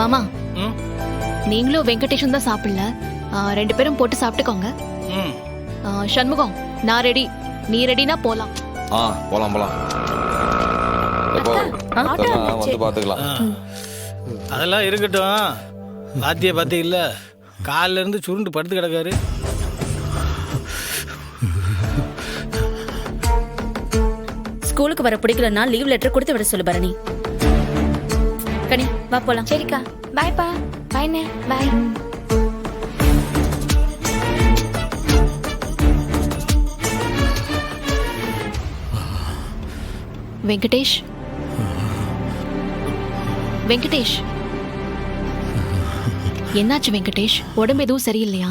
மாமா ம் நீங்களும் வெங்கடேஷும் தான் சாப்பிடல. 2 பேரும் போட்டு சாப்பிட்டுக்கோங்க. ம் சண்முகம், நான் ரெடி. நீ ரெடினா போலாம். போலாம் போலாம். எப்போ அதெல்லாம் வந்து பாத்துக்கலாம். அதெல்லாம் இருக்கட்டும். பாத்தியா பாத்தீங்கல்ல, காலைல இருந்து சுருண்டு படுத்து கிடக்காரு. ஸ்கூலுக்கு வர பிடிக்கலன்னா லீவ் லெட்டர் கொடுத்து விட சொல்லு பரணி. கனி வா போலாம். சரிக்கா, பாய்ப்பா. பாய்ண்ணே, பாய். வெங்கடேஷ், வெங்கடேஷ், என்னாச்சு வெங்கடேஷ்? உடம்பு எதுவும் சரியில்லையா?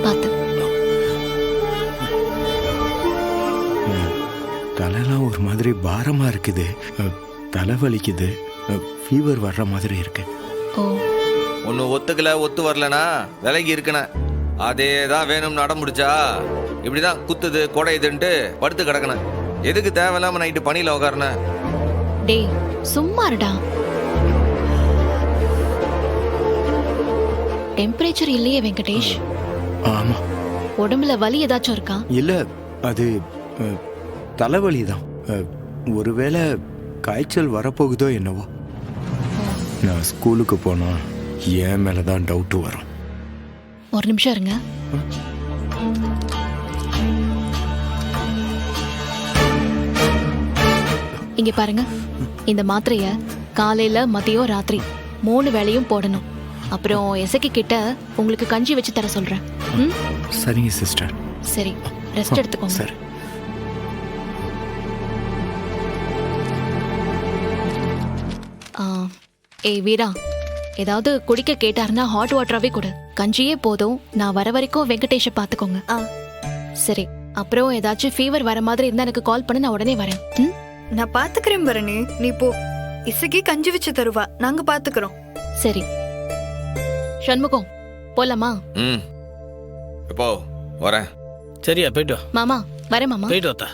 பாத்து. தலைலாம் ஒரு மாதிரி பாரமா இருக்குது, தலை வலிக்குது, ஃபீவர் வர்ற மாதிரி இருக்கு. ஓ, ஒன்னு ஒத்துக்கல, ஒத்து வரலனா விலகி இருக்கன. அதே தான் வேணும்னு நட முடிச்சா இப்படிதான் குத்துது கொடையுதுன்ட்டு படுத்து கிடக்கணும். எதுக்கு தேவையில்லாம நைட்டு பணியில உட்காருன? டேய் சும்மா இருடா. டெம்பரேச்சர் இல்லையே வெங்கடேஷ்? ஆமா. உடம்புல வலி ஏதாச்சும் இருக்கா? இல்ல, அது தலைவலி தான். ஒருவேளை காய்ச்சல் வரப்போகுதோ என்னவோ. நான் ஸ்கூலுக்கு போனா என் மேலதான் டவுட் வரும். ஒரு நிமிஷம் இருங்க. இங்க பாருங்க, இந்த மாத்திரைய காலையில மதியம் ராத்திரி 3 வேளையும் போடணும். அப்புறம் எசக்கி கிட்ட உங்களுக்கு கஞ்சி வச்சு தர சொல்றேன். சரிங்க சிஸ்டர். சரி, ரெஸ்ட் எடுத்துக்கோங்க. சரி. ஏய் வீரா, ஏதாவது குடிக்க கேட்டாருன்னா ஹாட் வாட்டராவே கொடு. கஞ்சியே போதும். நான் வர வரைக்கும் வெங்கடேஷ பாத்துக்கோங்க. சரி, அப்புறம் ஏதாச்சும் ஃபீவர் வர மாதிரி இருந்தா எனக்கு கால் பண்ணு, நான் உடனே வரேன். நான் பாத்துக்கிறேன் பரணி, நீ போ. இசைக்கு கஞ்சி வச்சு தருவா, நாங்க பாத்துக்கிறோம். சரி சண்முகம், போலாமா? எப்போ வரேன்? சரியா போயிட்டு வா. மாமா வரேன். மாமா போயிட்டு வாத்தா.